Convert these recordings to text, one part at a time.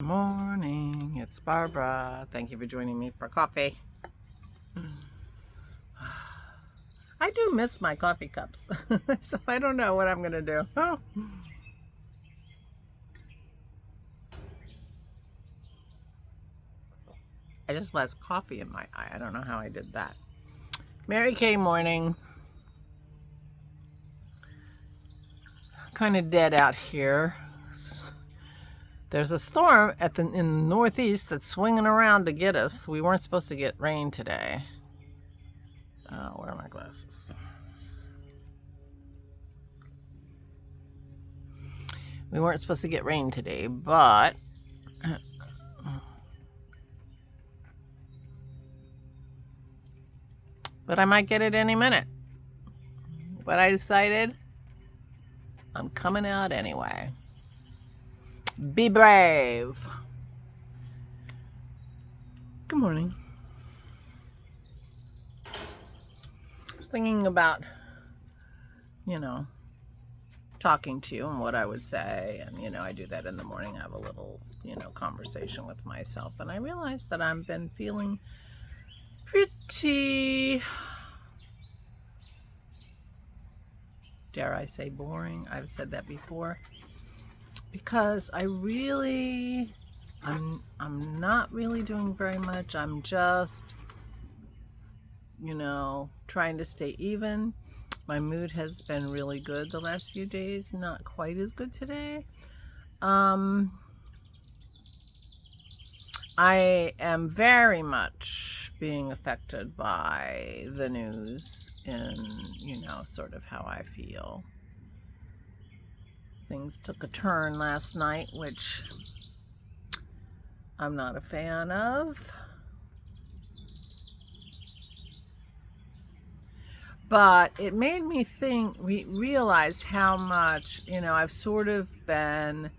Morning, it's Barbara. Thank you for joining me for coffee. I do miss my coffee cups, so I don't know what I'm gonna do. Oh. I just lost coffee in my eye. I don't know how I did that. Mary Kay morning. Kind of dead out here. There's a storm in the northeast that's swinging around to get us. We weren't supposed to get rain today. Where are my glasses? We weren't supposed to get rain today, but I might get it any minute. But I decided I'm coming out anyway. Be brave. Good morning. I was thinking about, talking to you and what I would say. And, I do that in the morning. I have a little, conversation with myself. And I realized that I've been feeling pretty, dare I say, boring. I've said that before. Because I'm not really doing very much. I'm just, trying to stay even. My mood has been really good the last few days, not quite as good today. I am very much being affected by the news and, sort of how I feel. Things took a turn last night, which I'm not a fan of. But it made me realize how much, I've sort of been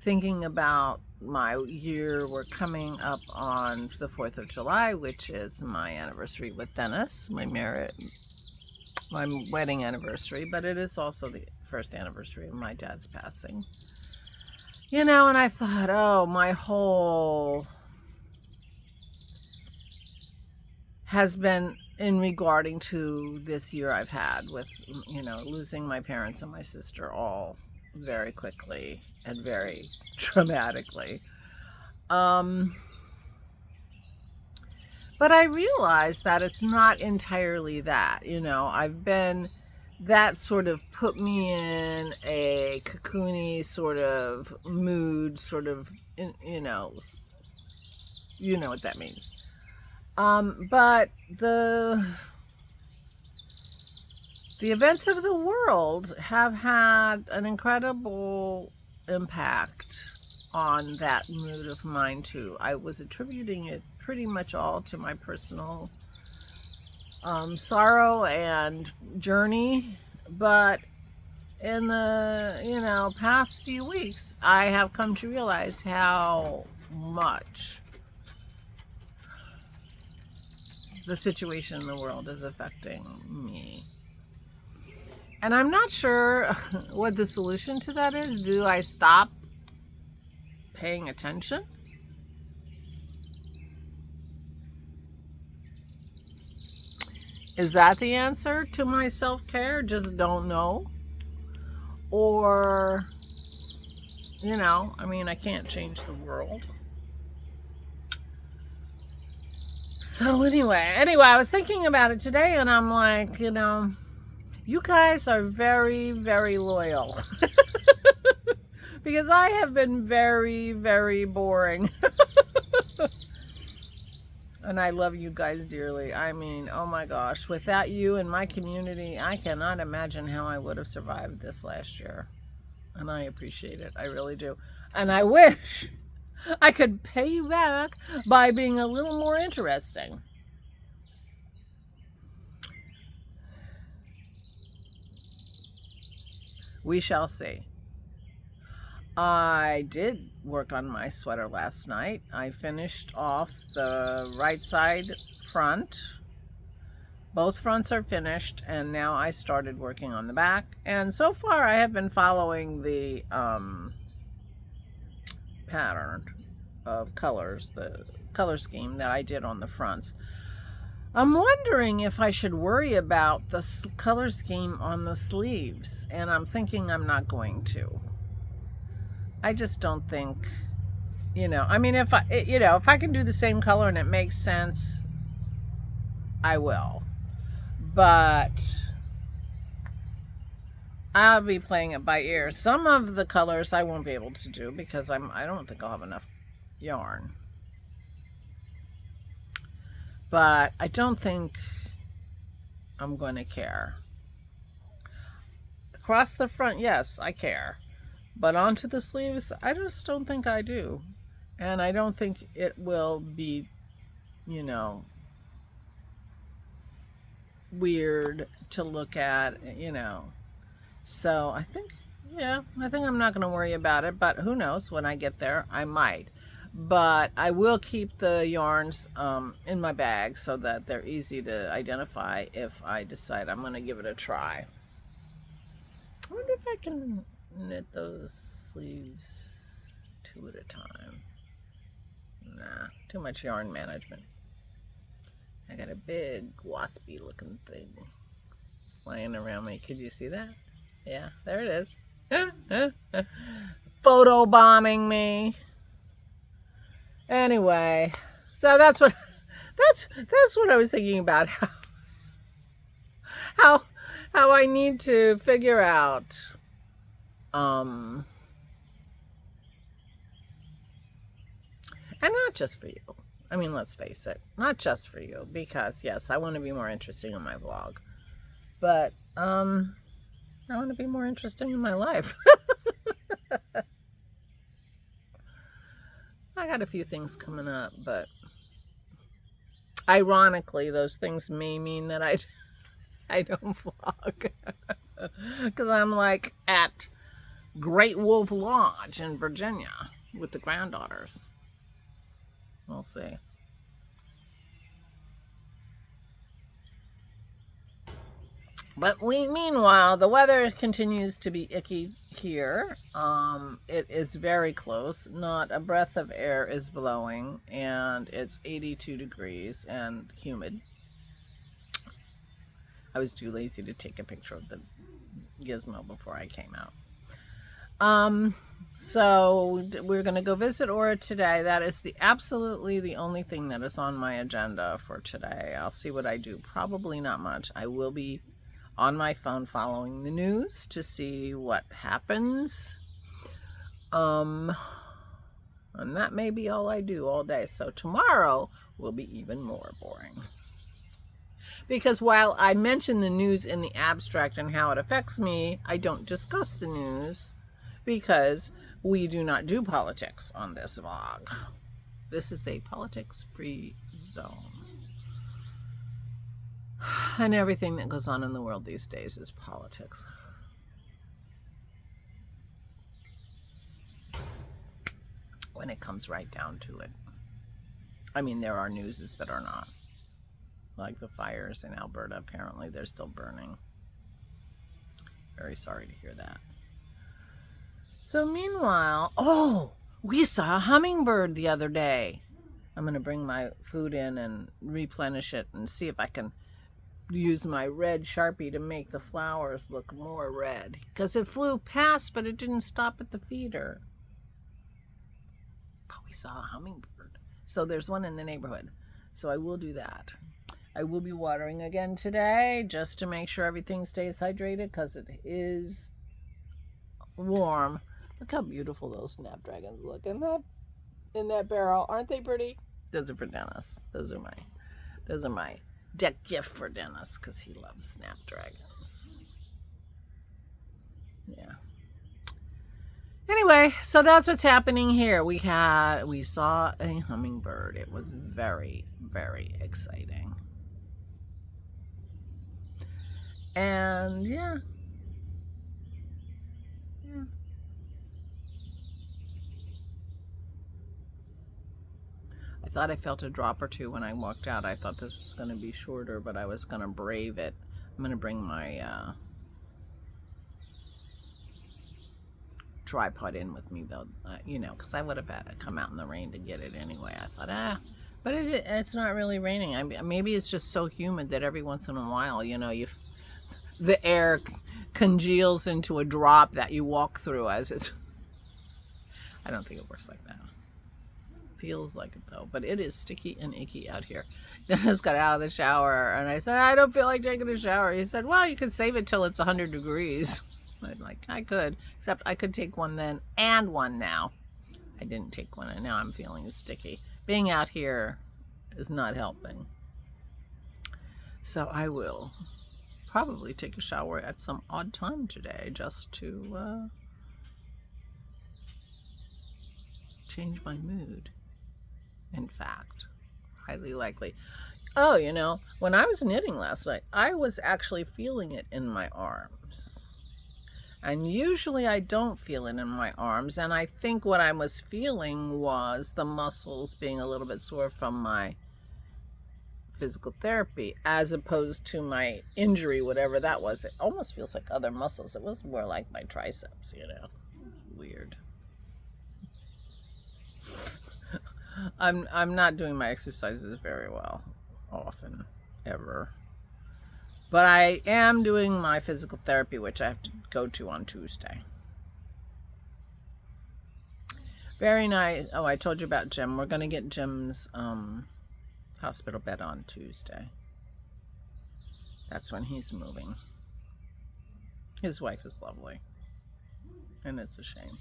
thinking about my year. We're coming up on the 4th of July, which is my anniversary with Dennis, my wedding anniversary, but it is also the first anniversary of my dad's passing. And I thought, oh, my whole has been in regarding to this year I've had with, losing my parents and my sister all very quickly and very traumatically. But I realized that it's not entirely that, that sort of put me in a cocoony sort of mood, sort of, you know what that means. But the events of the world have had an incredible impact on that mood of mine too. I was attributing it pretty much all to my personal sorrow and journey, but in the past few weeks I have come to realize how much the situation in the world is affecting me. And I'm not sure what the solution to that is. Do I stop paying attention? Is that the answer to my self-care? Just don't know? Or, I can't change the world. So anyway, I was thinking about it today and I'm like, you guys are very, very loyal. Because I have been very, very boring. And I love you guys dearly. I mean, oh my gosh, without you and my community, I cannot imagine how I would have survived this last year. And I appreciate it. I really do. And I wish I could pay you back by being a little more interesting. We shall see. I did work on my sweater last night. I finished off the right side front. Both fronts are finished, and now I started working on the back. And so far I have been following the pattern of colors, the color scheme that I did on the fronts. I'm wondering if I should worry about the color scheme on the sleeves, and I'm thinking I'm not going to. I just don't think, I mean, if I can do the same color and it makes sense, I will. But I'll be playing it by ear. Some of the colors I won't be able to do because I don't think I'll have enough yarn. But I don't think I'm going to care. Across the front, yes, I care. But onto the sleeves, I just don't think I do. And I don't think it will be, weird to look at, So I think I'm not going to worry about it. But who knows, when I get there, I might. But I will keep the yarns in my bag so that they're easy to identify if I decide I'm going to give it a try. I wonder if I can knit those sleeves 2 at a time. Nah, too much yarn management. I got a big waspy looking thing flying around me. Could you see that? Yeah, there it is. Photo bombing me. Anyway, so that's what I was thinking about, how I need to figure out and not just for you. I mean, let's face it, not just for you, because yes, I want to be more interesting in my vlog, but I want to be more interesting in my life. I got a few things coming up, but ironically, those things may mean that I don't vlog because I'm like at Great Wolf Lodge in Virginia with the granddaughters. We'll see. But meanwhile, the weather continues to be icky here. It is very close. Not a breath of air is blowing, and it's 82 degrees and humid. I was too lazy to take a picture of the gizmo before I came out. So we're going to go visit Aura today. That is absolutely the only thing that is on my agenda for today. I'll see what I do. Probably not much. I will be on my phone following the news to see what happens. And that may be all I do all day. So tomorrow will be even more boring. Because while I mention the news in the abstract and how it affects me, I don't discuss the news because we do not do politics on this vlog. This is a politics-free zone. And everything that goes on in the world these days is politics. When it comes right down to it. I mean, there are newses that are not. Like the fires in Alberta, apparently they're still burning. Very sorry to hear that. So meanwhile, we saw a hummingbird the other day. I'm going to bring my food in and replenish it and see if I can use my red Sharpie to make the flowers look more red. Because it flew past, but it didn't stop at the feeder. But we saw a hummingbird. So there's one in the neighborhood. So I will do that. I will be watering again today just to make sure everything stays hydrated because it is warm. Look how beautiful those snapdragons look in that barrel. Aren't they pretty? Those are for Dennis. Those are my deck gift for Dennis because he loves snapdragons. Yeah. Anyway, so that's what's happening here. We saw a hummingbird. It was very, very exciting. And yeah. I thought I felt a drop or two when I walked out. I thought this was going to be shorter, but I was going to brave it. I'm going to bring my tripod in with me though, you know, because I would have had to come out in the rain to get it anyway. I thought, but it's not really raining. Maybe it's just so humid that every once in a while, you know, the air congeals into a drop that you walk through as it's. I don't think it works like that. Feels like it though, but it is sticky and icky out here. Dennis got out of the shower and I said, I don't feel like taking a shower. He said, well, you can save it till it's 100 degrees. I'm like, I could, except I could take one then and one now. I didn't take one and now I'm feeling sticky. Being out here is not helping. So I will probably take a shower at some odd time today just to change my mood. In fact, highly likely. Oh, you know, when I was knitting last night, I was actually feeling it in my arms. And usually I don't feel it in my arms. And I think what I was feeling was the muscles being a little bit sore from my physical therapy, as opposed to my injury, whatever that was. It almost feels like other muscles. It was more like my triceps, you know. Weird. I'm not doing my exercises very well, often, ever. But I am doing my physical therapy, which I have to go to on Tuesday. Very nice. Oh, I told you about Jim. We're going to get Jim's hospital bed on Tuesday. That's when he's moving. His wife is lovely. And it's a shame.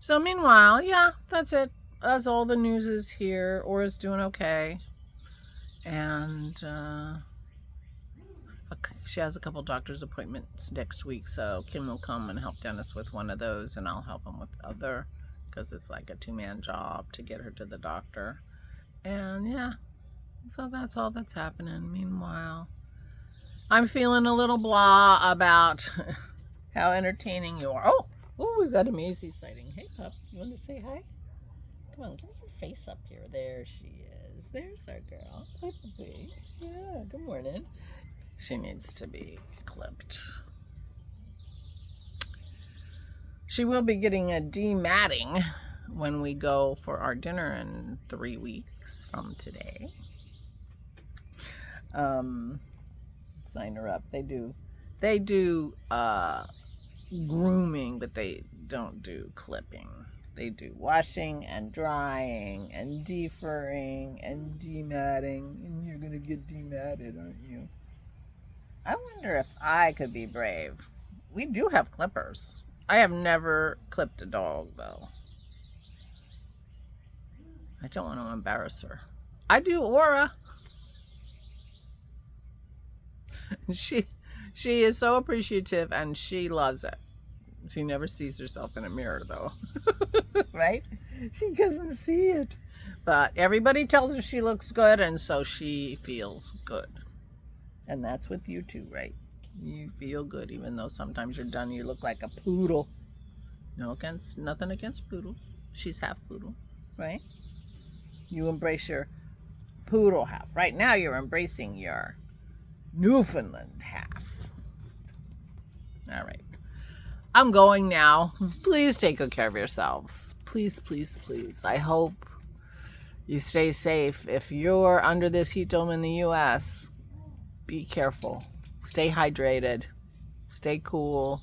So meanwhile, yeah, that's it. That's all the news is here. Aura's doing okay. And she has a couple doctor's appointments next week. So Kim will come and help Dennis with one of those. And I'll help him with the other. Because it's like a two-man job to get her to the doctor. And yeah, so that's all that's happening. Meanwhile, I'm feeling a little blah about how entertaining you are. Oh, we've got a Maisie sighting. Hey, pup, you want to say hi? Come on, get your face up here. There she is. There's our girl. Hi, puppy. Yeah, good morning. She needs to be clipped. She will be getting a dematting when we go for our dinner in 3 weeks from today. Sign her up. They do grooming, but they don't do clipping. They do washing and drying and defurring and dematting. And you're gonna get dematted, aren't you? I wonder if I could be brave. We do have clippers. I have never clipped a dog though. I don't want to embarrass her. I do Aura. She is so appreciative and she loves it. She never sees herself in a mirror though. Right? She doesn't see it. But everybody tells her she looks good and so she feels good. And that's with you too, right? You feel good even though sometimes you're done, you look like a poodle. Nothing against poodles. She's half poodle, right? You embrace your poodle half. Right now you're embracing your Newfoundland half. All right. I'm going now. Please take good care of yourselves. Please, please, please. I hope you stay safe. If you're under this heat dome in the U.S., be careful. Stay hydrated. Stay cool.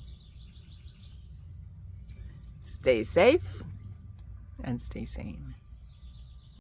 Stay safe and stay sane.